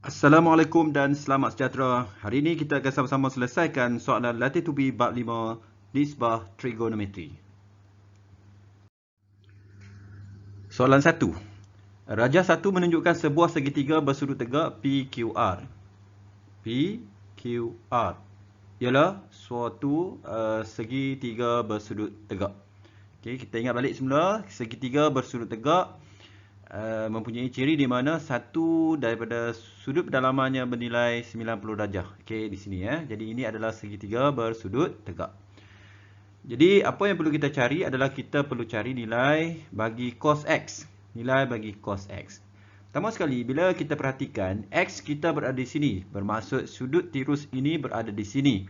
Assalamualaikum dan selamat sejahtera. Hari ini kita akan sama-sama selesaikan soalan latih tubi bab 5 nisbah trigonometri. Soalan 1. Rajah 1 menunjukkan sebuah segitiga bersudut tegak PQR. PQR ialah suatu segitiga bersudut tegak. Okey, kita ingat balik semula, segitiga bersudut tegak mempunyai ciri di mana satu daripada sudut pendalamannya bernilai 90 darjah. Okey, di sini ya. Jadi ini adalah segitiga bersudut tegak. Jadi apa yang perlu kita cari adalah kita perlu cari nilai bagi cos X. Nilai bagi cos X. Pertama sekali, bila kita perhatikan X kita berada di sini, bermaksud sudut tirus ini berada di sini.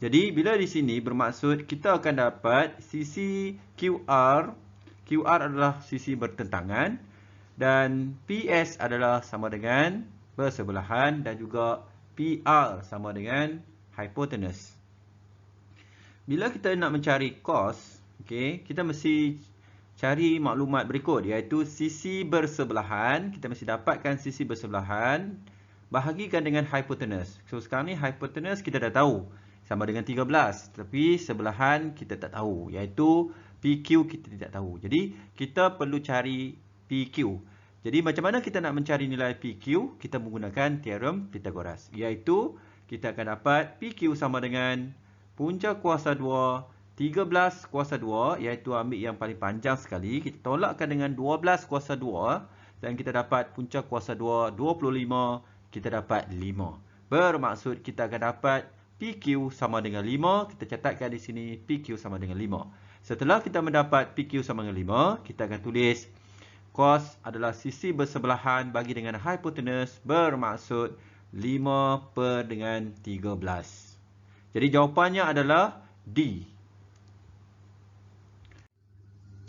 Jadi bila di sini bermaksud kita akan dapat sisi QR. QR adalah sisi bertentangan dan PS adalah sama dengan bersebelahan dan juga PR sama dengan hipotenus. Bila kita nak mencari cos, okay, kita mesti cari maklumat berikut, iaitu sisi bersebelahan. Kita mesti dapatkan sisi bersebelahan bahagikan dengan hipotenus. So sekarang ni hipotenus kita dah tahu sama dengan 13, tapi sebelahan kita tak tahu, iaitu PQ kita tidak tahu. Jadi kita perlu cari PQ. Jadi macam mana kita nak mencari nilai PQ? Kita menggunakan teorem Pythagoras, iaitu kita akan dapat PQ sama dengan punca kuasa 2, 13 kuasa 2, iaitu ambil yang paling panjang sekali. Kita tolakkan dengan 12 kuasa 2 dan kita dapat punca kuasa 2, 25, kita dapat 5. Bermaksud kita akan dapat PQ sama dengan 5. Kita catatkan di sini PQ sama dengan 5. Setelah kita mendapat PQ sama dengan 5, kita akan tulis cos adalah sisi bersebelahan bagi dengan hipotenus, bermaksud 5 per dengan 13. Jadi jawapannya adalah D.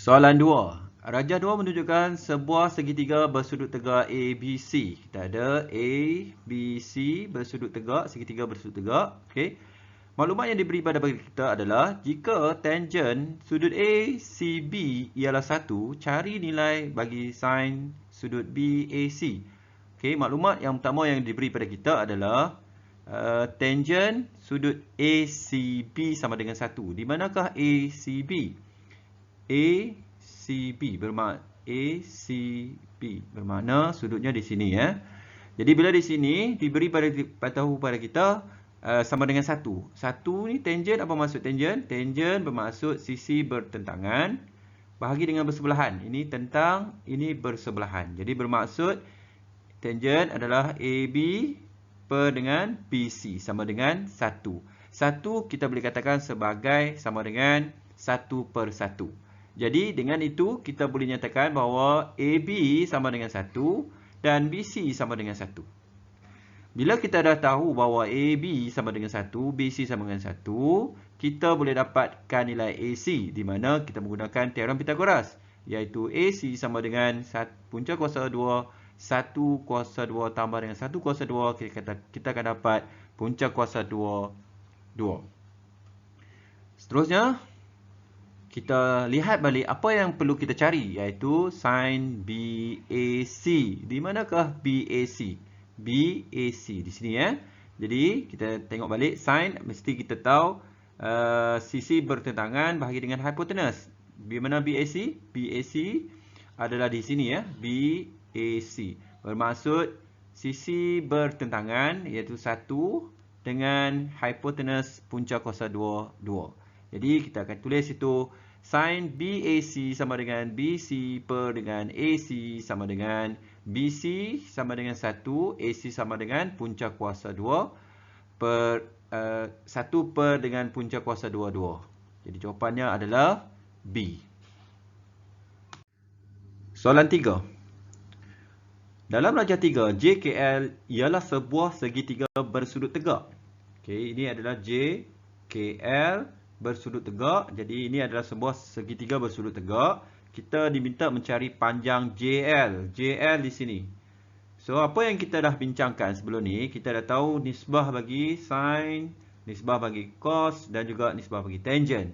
Soalan 2. Rajah 2 menunjukkan sebuah segitiga bersudut tegak ABC. Kita ada ABC bersudut tegak, segitiga bersudut tegak. Okey. Maklumat yang diberi pada kita adalah jika tangent sudut ACB ialah 1, cari nilai bagi sin sudut BAC. Okey, maklumat yang pertama yang diberi pada kita adalah tangent sudut ACB sama dengan 1. Di manakah ACB? ACB bermakna sudutnya di sini ya. Jadi bila di sini diberi tahu pada kita sama dengan 1. 1 ni tangent, apa maksud tangent? Tangent bermaksud sisi bertentangan bahagi dengan bersebelahan. Ini tentang, ini bersebelahan. Jadi bermaksud tangent adalah AB per dengan BC sama dengan 1. 1 kita boleh katakan sebagai sama dengan 1 per 1. Jadi dengan itu kita boleh nyatakan bahawa AB sama dengan 1 dan BC sama dengan 1. Bila kita dah tahu bahawa AB sama dengan 1, BC sama dengan 1, kita boleh dapatkan nilai AC di mana kita menggunakan teorem Pythagoras, iaitu AC sama dengan punca kuasa 2, 1 kuasa 2 tambah dengan 1 kuasa 2, kita akan dapat punca kuasa 2, 2. Seterusnya, kita lihat balik apa yang perlu kita cari, iaitu sin BAC. Di manakah BAC? BAC di sini ya. Jadi kita tengok balik sin, mesti kita tahu sisi bertentangan bahagi dengan hipotenus. Di mana BAC? BAC adalah di sini ya, BAC. Bermaksud sisi bertentangan iaitu 1 dengan hipotenus punca kuasa 2, 2. Jadi kita akan tulis itu sin BAC sama dengan BC per dengan AC sama dengan BC sama dengan 1, AC sama dengan punca kuasa 2 per 1 per dengan punca kuasa 2, 2. Jadi jawapannya adalah B. Soalan 3. Dalam rajah 3, JKL ialah sebuah segitiga bersudut tegak. Okey, ini adalah JKL bersudut tegak. Jadi ini adalah sebuah segitiga bersudut tegak. Kita diminta mencari panjang JL. JL di sini. So apa yang kita dah bincangkan sebelum ni, kita dah tahu nisbah bagi sin, nisbah bagi cos dan juga nisbah bagi tangent.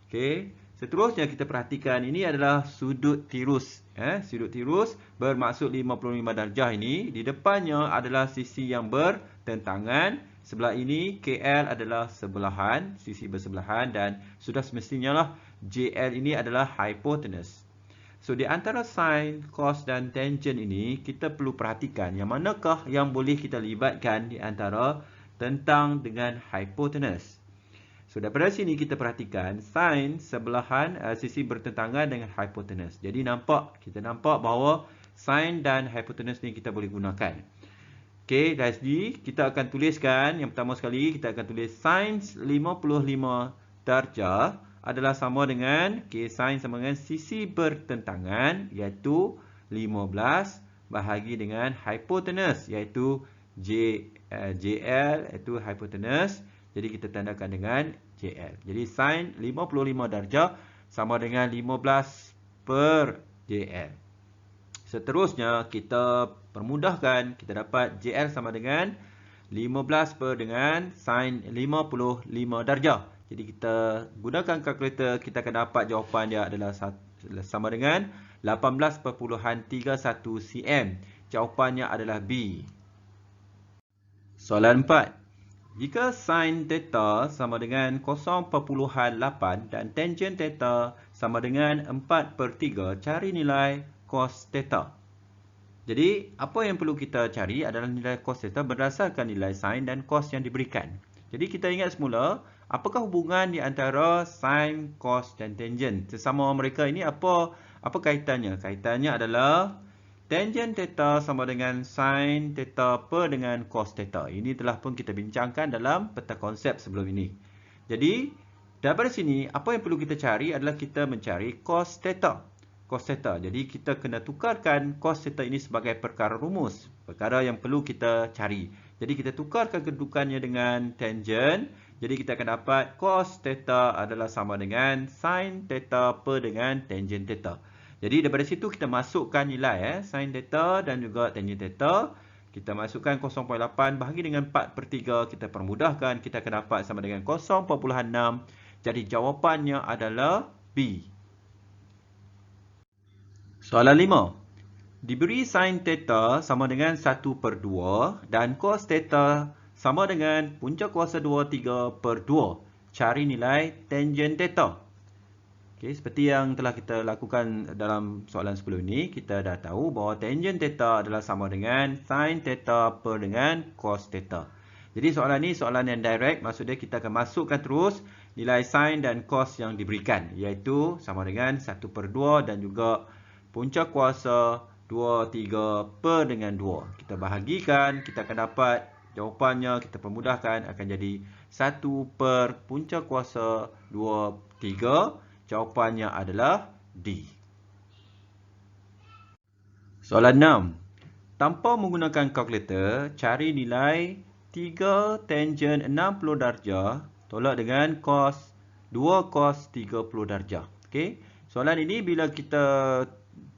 Okey. Seterusnya kita perhatikan ini adalah sudut tirus. Sudut tirus bermaksud 55 darjah ini. Di depannya adalah sisi yang bertentangan. Sebelah ini KL adalah sebelahan, sisi bersebelahan dan sudah semestinya lah JL ini adalah hypotenuse. So di antara sin, cos dan tangent ini kita perlu perhatikan yang manakah yang boleh kita libatkan di antara tentang dengan hypotenuse. So daripada sini kita perhatikan sin sebelahan sisi bertentangan dengan hypotenuse. Jadi kita nampak bahawa sin dan hypotenuse ni kita boleh gunakan. Okey, guys, kita akan tuliskan yang pertama sekali kita akan tulis sin 55 darjah adalah sama dengan sin sama dengan sisi bertentangan iaitu 15 bahagi dengan hypotenuse iaitu JL iaitu hypotenuse. Jadi kita tandakan dengan JL. Jadi sin 55 darjah sama dengan 15 per JL. Seterusnya kita permudahkan. Kita dapat JL sama dengan 15 per dengan sin 55 darjah. Jadi kita gunakan kalkulator. Kita akan dapat jawapan dia adalah sama dengan 18.31 cm. Jawapannya adalah B. Soalan 4. Jika sin theta sama dengan 0.8 dan tangent theta sama dengan 4/3, cari nilai cos theta. Jadi, apa yang perlu kita cari adalah nilai cos theta berdasarkan nilai sin dan cos yang diberikan. Jadi, kita ingat semula, apakah hubungan di antara sin, cos dan tangent? Sesama mereka ini apa kaitannya? Kaitannya adalah tangent theta sama dengan sin theta per dengan cos theta. Ini telah pun kita bincangkan dalam peta konsep sebelum ini. Jadi, daripada sini, apa yang perlu kita cari adalah kita mencari cos theta. Cos theta. Jadi, kita kena tukarkan cos theta ini sebagai perkara rumus. Perkara yang perlu kita cari. Jadi, kita tukarkan kedudukannya dengan tangent. Jadi, kita akan dapat cos theta adalah sama dengan sin theta per dengan tangent theta. Jadi daripada situ kita masukkan nilai sin theta dan juga tangent theta. Kita masukkan 0.8 bahagi dengan 4/3. Kita permudahkan. Kita akan dapat sama dengan 0.6. Jadi jawapannya adalah B. Soalan 5. Diberi sin theta sama dengan 1/2 dan cos theta sama dengan punca kuasa 2 3/2. Cari nilai tangent theta. Okay, seperti yang telah kita lakukan dalam soalan sebelum ini, kita dah tahu bahawa tangent theta adalah sama dengan sin theta per dengan cos theta. Jadi soalan ini soalan yang direct, maksudnya kita akan masukkan terus nilai sin dan cos yang diberikan, iaitu sama dengan 1/2 dan juga punca kuasa 2 3 per dengan 2. Kita bahagikan, kita akan dapat jawapannya, kita permudahkan akan jadi 1 per punca kuasa 2 3. Jawapannya adalah D. Soalan 6. Tanpa menggunakan kalkulator, cari nilai 3 tangent 60 darjah tolak dengan cos 2 cos 30 darjah. Okey. Soalan ini bila kita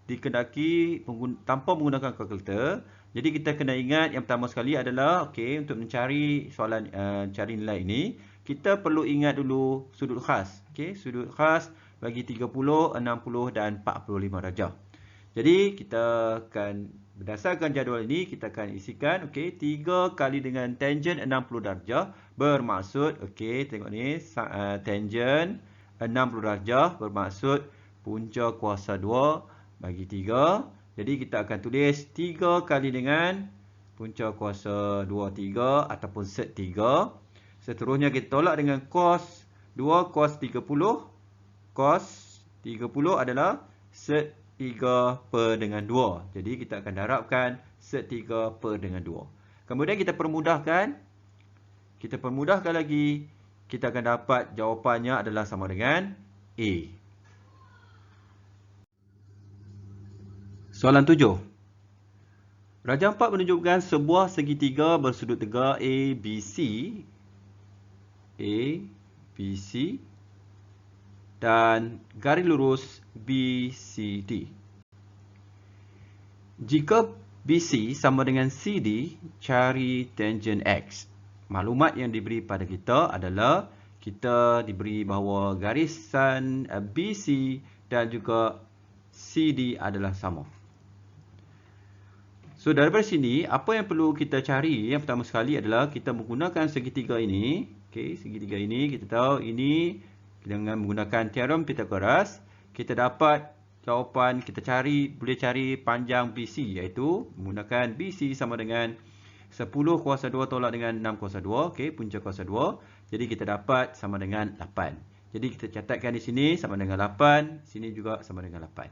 dikendaki tanpa menggunakan kalkulator, jadi kita kena ingat yang pertama sekali adalah untuk mencari soalan cari nilai ini, kita perlu ingat dulu sudut khas. Sudut khas bagi 30, 60 dan 45 darjah. Jadi kita akan berdasarkan jadual ini kita akan isikan 3 kali dengan tangent 60 darjah bermaksud tengok ni tangent 60 darjah bermaksud punca kuasa 2 bagi 3. Jadi kita akan tulis 3 kali dengan punca kuasa 2 3 ataupun set 3. Seterusnya kita tolak dengan cos 2 cos 30. Cos 30 adalah set 3 per dengan 2. Jadi kita akan darabkan set 3 per dengan 2. Kemudian kita permudahkan. Kita permudahkan lagi. Kita akan dapat jawapannya adalah sama dengan A. Soalan 7. Rajah 4 menunjukkan sebuah segitiga bersudut tegak ABC. Dan garis lurus BCD. Jika BC sama dengan CD, cari tangent X. Maklumat yang diberi pada kita adalah kita diberi bahawa garisan BC dan juga CD adalah sama. So daripada sini, apa yang perlu kita cari yang pertama sekali adalah kita menggunakan segitiga ini. Okay, segitiga ini kita tahu ini dengan menggunakan teorem Pythagoras, kita dapat jawapan, kita boleh cari panjang BC, iaitu menggunakan BC sama dengan 10 kuasa 2 tolak dengan 6 kuasa 2. Okay, punca kuasa 2. Jadi kita dapat sama dengan 8. Jadi kita catatkan di sini sama dengan 8. Sini juga sama dengan 8.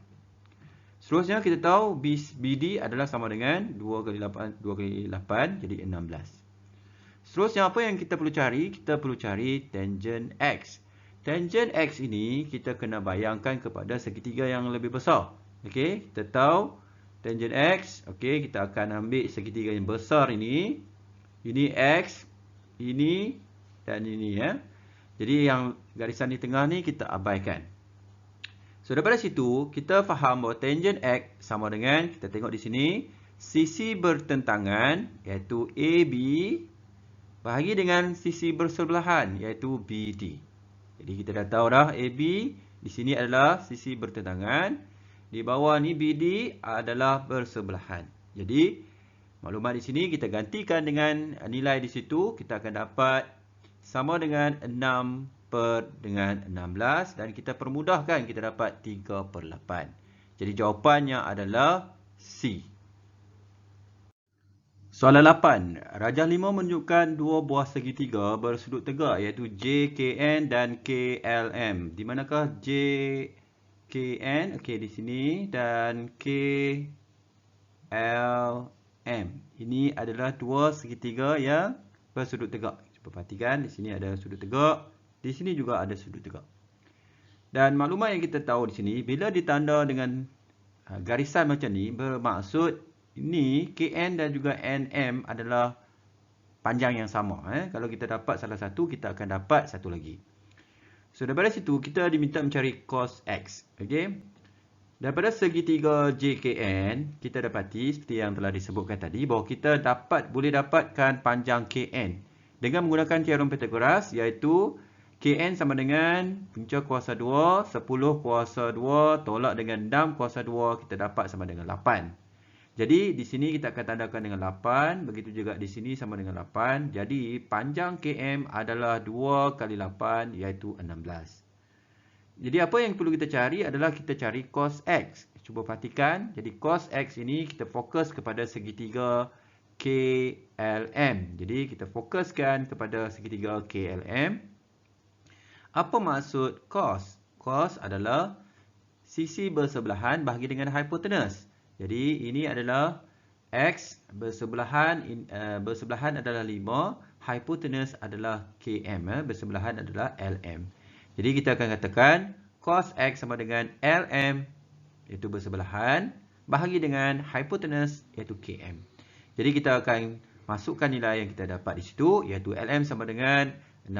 Seterusnya kita tahu BD adalah sama dengan 2 kali 8, 2 kali 8. Jadi 16. Seterusnya apa yang kita perlu cari? Kita perlu cari tangent X. Tangent X ini kita kena bayangkan kepada segitiga yang lebih besar. Okay, kita tahu tangent X. Okay, kita akan ambil segitiga yang besar ini. Ini X. Ini dan ini ya. Jadi yang garisan di tengah ni kita abaikan. So daripada situ kita faham bahawa tangent X sama dengan, kita tengok di sini, sisi bertentangan iaitu AB bahagi dengan sisi bersebelahan iaitu BD. Jadi kita dah tahu dah AB di sini adalah sisi bertentangan, di bawah ni BD adalah bersebelahan. Jadi maklumat di sini kita gantikan dengan nilai di situ, kita akan dapat sama dengan 6 per dengan 16 dan kita permudahkan, kita dapat 3 per 8. Jadi jawapannya adalah C. Soalan 8. Rajah 5 menunjukkan dua buah segitiga bersudut tegak iaitu JKN dan KLM. Di manakah JKN? Okey, di sini, dan KLM. Ini adalah dua segitiga yang bersudut tegak. Perhatikan, di sini ada sudut tegak, di sini juga ada sudut tegak. Dan maklumat yang kita tahu di sini, bila ditanda dengan garisan macam ni, bermaksud ini KN dan juga NM adalah panjang yang sama. Kalau kita dapat salah satu, kita akan dapat satu lagi. So daripada situ kita diminta mencari cos X. Okay? Daripada segitiga JKN, kita dapati seperti yang telah disebutkan tadi, bahawa kita boleh dapatkan panjang KN dengan menggunakan teorem Pythagoras, iaitu KN sama dengan punca kuasa 2, 10 kuasa 2 tolak dengan 6 kuasa 2, kita dapat sama dengan 8. Jadi di sini kita akan tandakan dengan 8, begitu juga di sini sama dengan 8. Jadi panjang KM adalah 2 kali 8 iaitu 16. Jadi apa yang perlu kita cari adalah kita cari cos X. Cuba perhatikan, jadi cos X ini kita fokus kepada segitiga KLM. Jadi kita fokuskan kepada segitiga KLM. Apa maksud cos? Cos adalah sisi bersebelahan bahagi dengan hipotenus. Jadi ini adalah X bersebelahan adalah 5, hipotenus adalah KM, bersebelahan adalah LM. Jadi kita akan katakan cos X sama dengan LM iaitu bersebelahan bahagi dengan hipotenus iaitu KM. Jadi kita akan masukkan nilai yang kita dapat di situ, iaitu LM sama dengan 5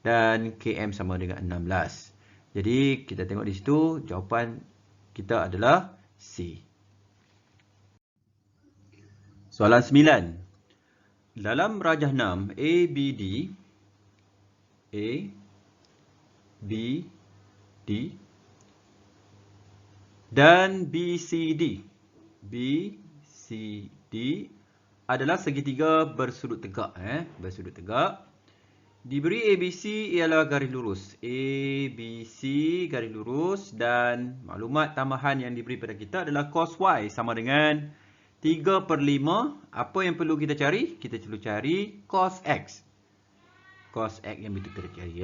dan KM sama dengan 16. Jadi kita tengok di situ, jawapan kita adalah C. Soalan 9. Dalam rajah 6 ABD dan BCD adalah segitiga bersudut tegak. Bersudut tegak. Diberi ABC ialah garis lurus. ABC garis lurus dan maklumat tambahan yang diberi pada kita adalah cos Y sama dengan 3 per 5. Apa yang perlu kita cari? Kita perlu cari cos X. Cos X yang betul kita cari.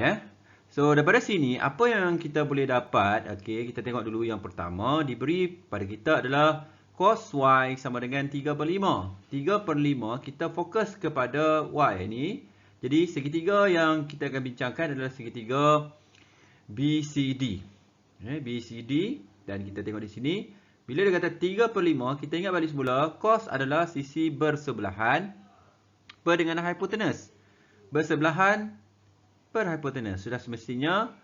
So daripada sini, apa yang kita boleh dapat? Okay, kita tengok dulu yang pertama. Diberi pada kita adalah cos Y sama dengan 3 per 5. 3 per 5, kita fokus kepada Y ni. Jadi segitiga yang kita akan bincangkan adalah segitiga BCD. BCD, dan kita tengok di sini. Bila dia kata 3 per 5, kita ingat balik semula. Cos adalah sisi bersebelahan per dengan hipotenus. Bersebelahan per hipotenus. Sudah semestinya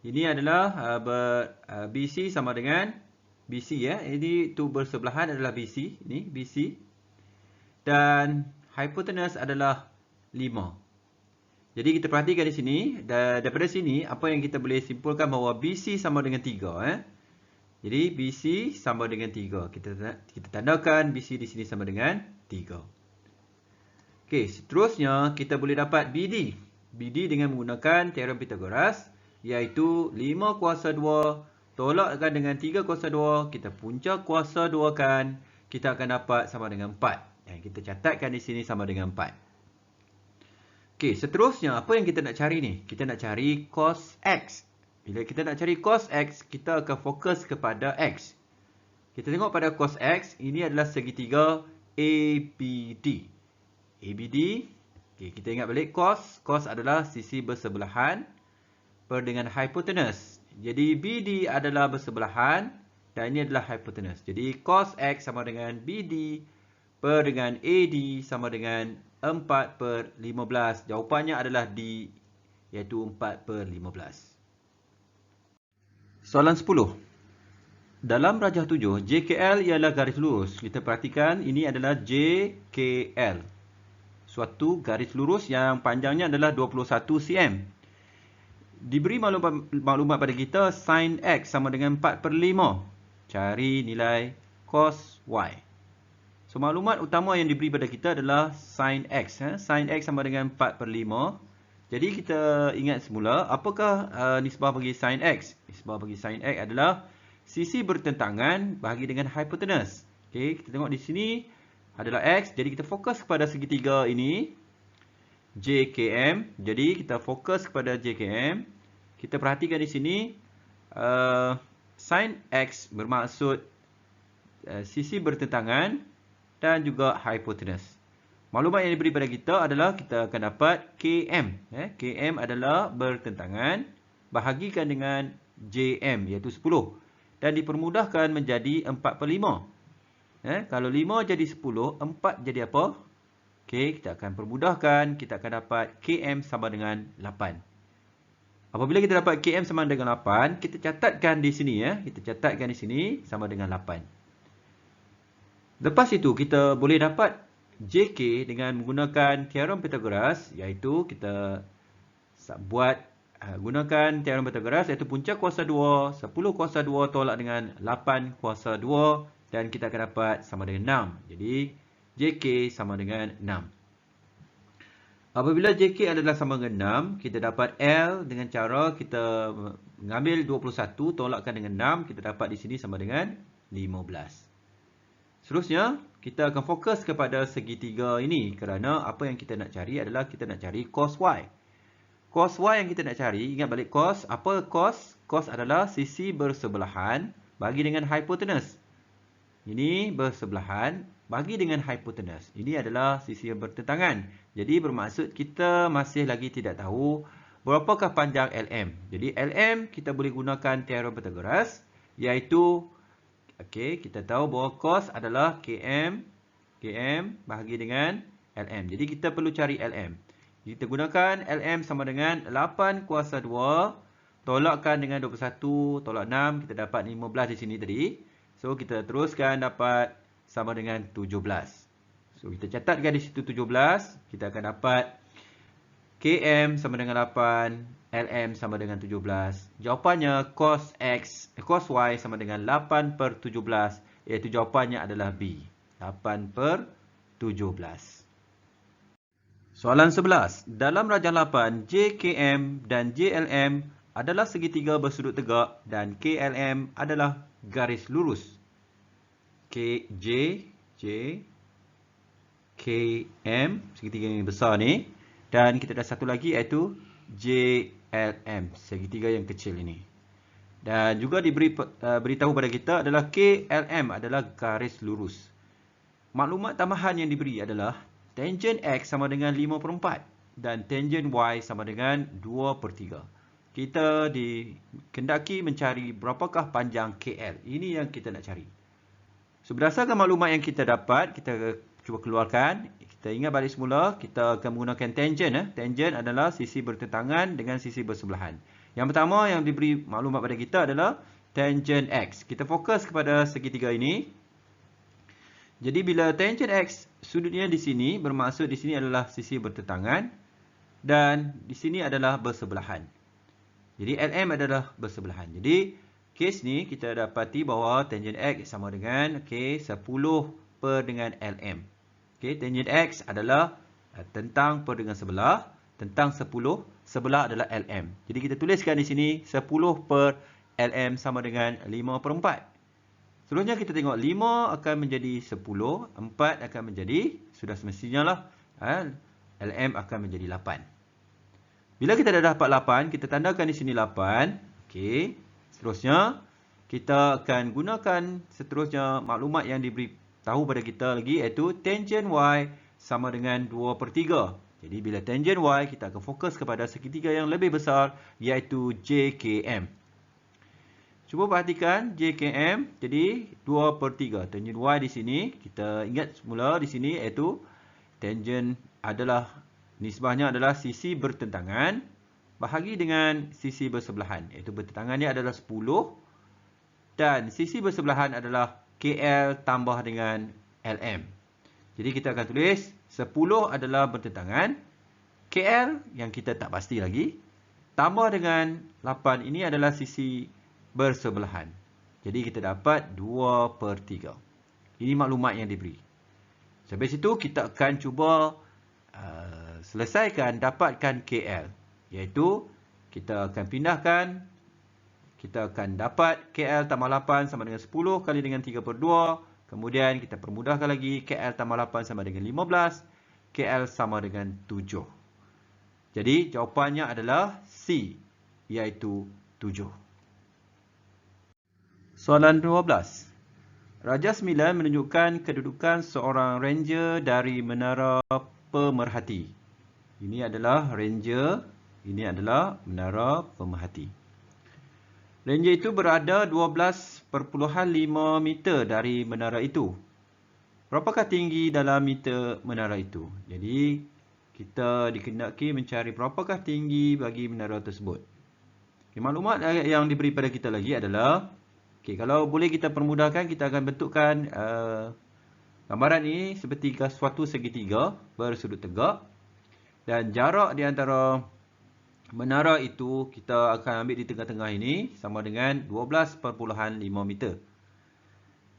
ini adalah BC sama dengan BC. Ini tu bersebelahan adalah BC. Ini BC. Dan hipotenus adalah 5. Jadi kita perhatikan di sini, daripada sini apa yang kita boleh simpulkan bahawa BC sama dengan 3. Jadi BC sama dengan 3. Kita tandakan BC di sini sama dengan 3. Okey, seterusnya kita boleh dapat BD. BD dengan menggunakan teorem Pythagoras, iaitu 5 kuasa 2 tolakkan dengan 3 kuasa 2, kita punca kuasa 2 kan, kita akan dapat sama dengan 4. Dan kita catatkan di sini sama dengan 4. Okey, seterusnya apa yang kita nak cari ni? Kita nak cari cos X. Bila kita nak cari cos X, kita akan fokus kepada X. Kita tengok pada cos X, ini adalah segitiga ABD. ABD, okay, kita ingat balik cos. Cos adalah sisi bersebelahan per dengan hypotenuse. Jadi BD adalah bersebelahan dan ini adalah hypotenuse. Jadi cos X sama dengan BD per dengan AD sama dengan 4/15. Jawapannya adalah D, iaitu 4/15. Soalan 10. Dalam rajah 7, JKL ialah garis lurus. Kita perhatikan ini adalah JKL. Suatu garis lurus yang panjangnya adalah 21 cm. Diberi maklumat pada kita sin X sama dengan 4/5. Cari nilai cos Y. So maklumat utama yang diberi pada kita adalah sin X. Sin X sama dengan 4/5. Jadi kita ingat semula, apakah nisbah bagi sin X? Nisbah bagi sin X adalah sisi bertentangan bahagi dengan hypotenuse. Okey, kita tengok di sini adalah X. Jadi kita fokus kepada segitiga ini, JKM. Jadi kita fokus kepada JKM. Kita perhatikan di sini, sin X bermaksud sisi bertentangan dan juga hypotenuse. Maklumat yang diberi pada kita adalah kita akan dapat KM. KM adalah bertentangan, bahagikan dengan JM iaitu 10. Dan dipermudahkan menjadi 4/5. Kalau 5 jadi 10, 4 jadi apa? Okey, kita akan permudahkan. Kita akan dapat KM sama dengan 8. Apabila kita dapat KM sama dengan 8, kita catatkan di sini. Kita catatkan di sini sama dengan 8. Lepas itu, kita boleh dapat JK dengan menggunakan teorem Pythagoras, iaitu kita buat gunakan teorem Pythagoras, iaitu punca kuasa 2, 10 kuasa 2 tolak dengan 8 kuasa 2. Dan kita akan dapat sama dengan 6. Jadi, JK sama dengan 6. Apabila JK adalah sama dengan 6, kita dapat L dengan cara kita mengambil 21, tolakkan dengan 6. Kita dapat di sini sama dengan 15. Seterusnya, kita akan fokus kepada segitiga ini. Kerana apa yang kita nak cari adalah kita nak cari cos Y. Cos Y yang kita nak cari, ingat balik cos. Apa cos? Cos adalah sisi bersebelahan bagi dengan hypotenuse. Ini bersebelahan bagi dengan hypotenuse. Ini adalah sisi yang bertentangan. Jadi bermaksud kita masih lagi tidak tahu berapakah panjang LM. Jadi LM kita boleh gunakan teorem Pythagoras, iaitu kita tahu bahawa cos adalah KM bahagi dengan LM. Jadi kita perlu cari LM. Kita gunakan LM sama dengan 8 kuasa 2 tolakkan dengan 21 tolak 6, kita dapat 15 di sini tadi. So, kita teruskan dapat sama dengan 17. So, kita catatkan di situ 17. Kita akan dapat KM sama dengan 8. LM sama dengan 17. Jawapannya cos Y sama dengan 8/17. Iaitu jawapannya adalah B. 8/17. Soalan 11. Dalam rajah 8, JKM dan JLM adalah segitiga bersudut tegak dan KLM adalah garis lurus. KM, segitiga yang besar ni. Dan kita ada satu lagi iaitu JLM, segitiga yang kecil ini. Dan juga beritahu pada kita adalah KLM adalah garis lurus. Maklumat tambahan yang diberi adalah tangent X sama dengan 5/4 dan tangent Y sama dengan 2/3. Kita dikendaki mencari berapakah panjang KL. Ini yang kita nak cari. So, berdasarkan maklumat yang kita dapat, kita cuba keluarkan. Kita ingat balik semula, kita akan menggunakan tangent. Tangent adalah sisi bertentangan dengan sisi bersebelahan. Yang pertama yang diberi maklumat pada kita adalah tangent X. Kita fokus kepada segitiga ini. Jadi bila tangent X, sudutnya di sini, bermaksud di sini adalah sisi bertentangan. dan di sini adalah bersebelahan. Jadi LM adalah bersebelahan. Jadi kes ni kita dapati bahawa tangent X sama dengan 10 per dengan LM. Tangent X adalah tentang per dengan sebelah, tentang 10, sebelah adalah LM. Jadi kita tuliskan di sini 10 per LM sama dengan 5 per 4. Seterusnya kita tengok 5 akan menjadi 10, 4 akan menjadi, sudah semestinya lah, LM akan menjadi 8. Bila kita dah dapat 8, kita tandakan di sini 8. Okey. Seterusnya, kita akan gunakan seterusnya maklumat yang diberi tahu pada kita lagi, iaitu tangent Y sama dengan 2 per 3. Jadi, bila tangent Y, kita akan fokus kepada segitiga yang lebih besar, iaitu JKM. Cuba perhatikan JKM, jadi 2 per 3. Tangent Y di sini, kita ingat semula di sini, iaitu tangent adalah nisbahnya adalah sisi bertentangan bahagi dengan sisi bersebelahan. Iaitu bertentangannya adalah 10 dan sisi bersebelahan adalah KL tambah dengan LM. Jadi kita akan tulis 10 adalah bertentangan, KL yang kita tak pasti lagi, tambah dengan 8 ini adalah sisi bersebelahan. Jadi kita dapat 2 per 3. Ini maklumat yang diberi. Sampai situ kita akan cuba selesaikan, dapatkan KL. Iaitu, kita akan pindahkan, kita akan dapat KL tambah 8 sama dengan 10 kali dengan 3 per 2. Kemudian kita permudahkan lagi, KL tambah 8 sama dengan 15. KL sama dengan 7. Jadi, jawapannya adalah C, iaitu 7. Soalan 12. Raja 9 menunjukkan kedudukan seorang ranger dari menara pemerhati. Ini adalah ranger, ini adalah menara pemerhati. Ranger itu berada 12.5 meter dari menara itu. Berapakah tinggi dalam meter menara itu? Jadi, kita dikehendaki mencari berapakah tinggi bagi menara tersebut. Maklumat yang diberi pada kita lagi adalah, kalau boleh kita permudahkan, kita akan bentukkan gambaran ini seperti suatu segitiga bersudut tegak. Dan jarak di antara menara itu kita akan ambil di tengah-tengah ini sama dengan 12.5 meter.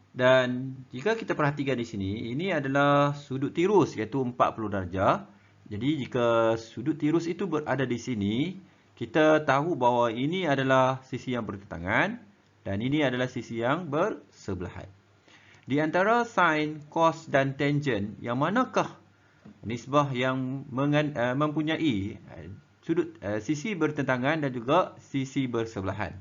Dan jika kita perhatikan di sini, ini adalah sudut tirus iaitu 40 darjah. Jadi jika sudut tirus itu berada di sini, kita tahu bahawa ini adalah sisi yang bertentangan dan ini adalah sisi yang bersebelahan. Di antara sin, cos dan tangent, yang manakah nisbah yang mempunyai sudut sisi bertentangan dan juga sisi bersebelahan?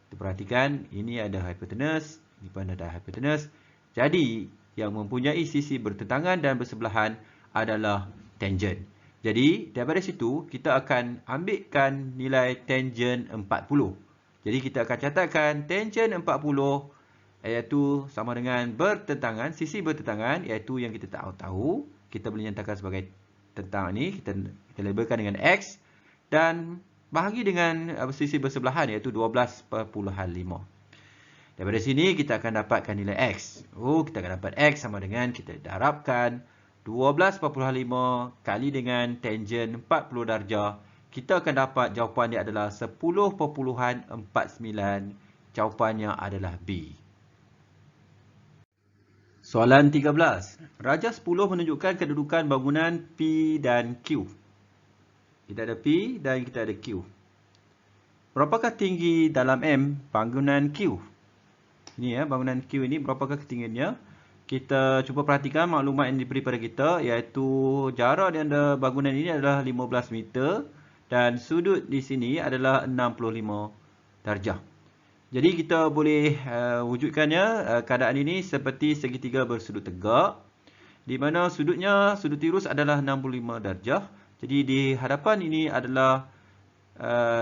Kita perhatikan, ini ada hypotenuse, ini pun ada hypotenuse. Jadi, yang mempunyai sisi bertentangan dan bersebelahan adalah tangent. Jadi, daripada situ, kita akan ambilkan nilai tangent 40. Jadi, kita akan catatkan tangent 40 iaitu sama dengan bertentangan, sisi bertentangan iaitu yang kita tahu. Kita boleh nyatakan sebagai tentang ni, kita labelkan dengan X dan bahagi dengan sisi bersebelahan iaitu 12.5. Daripada sini kita akan dapatkan nilai X. Kita akan dapat X sama dengan, kita darabkan 12.5 kali dengan tangent 40 darjah. Kita akan dapat jawapan dia adalah 10.49. Jawapannya adalah B. Soalan 13. Raja 10 menunjukkan kedudukan bangunan P dan Q. Kita ada P dan kita ada Q. Berapakah tinggi dalam M bangunan Q? Ini ya, bangunan Q ini berapakah ketinggiannya? Kita cuba perhatikan maklumat yang diberi pada kita, iaitu jarak di antara bangunan ini adalah 15 meter dan sudut di sini adalah 65 darjah. Jadi kita boleh wujudkannya keadaan ini seperti segitiga bersudut tegak, di mana sudutnya, sudut tirus adalah 65 darjah. Jadi di hadapan ini adalah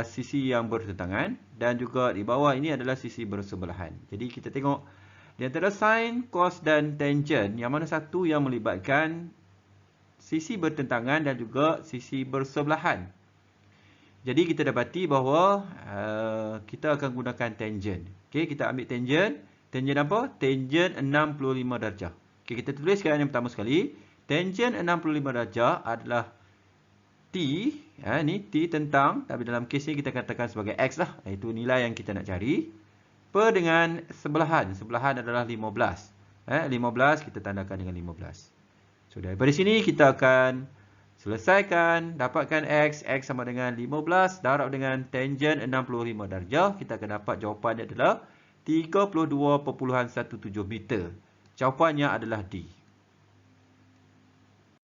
sisi yang bertentangan dan juga di bawah ini adalah sisi bersebelahan. Jadi kita tengok di antara sin, cos dan tangent, yang mana satu yang melibatkan sisi bertentangan dan juga sisi bersebelahan. Jadi kita dapati bahawa kita akan gunakan tangent. Okey, kita ambil tangent. Tangent apa? Tangent 65 darjah. Okey, kita tuliskan yang pertama sekali. Tangent 65 darjah adalah T, ni T tentang, tapi dalam kes ni kita katakan sebagai X lah. Iaitu nilai yang kita nak cari. Per dengan sebelahan. Sebelahan adalah 15. 15 kita tandakan dengan 15. So daripada sini kita akan selesaikan, dapatkan X. X sama dengan 15 darab dengan tangent 65 darjah. Kita akan dapat jawapannya adalah 32.17 meter. Jawapannya adalah D.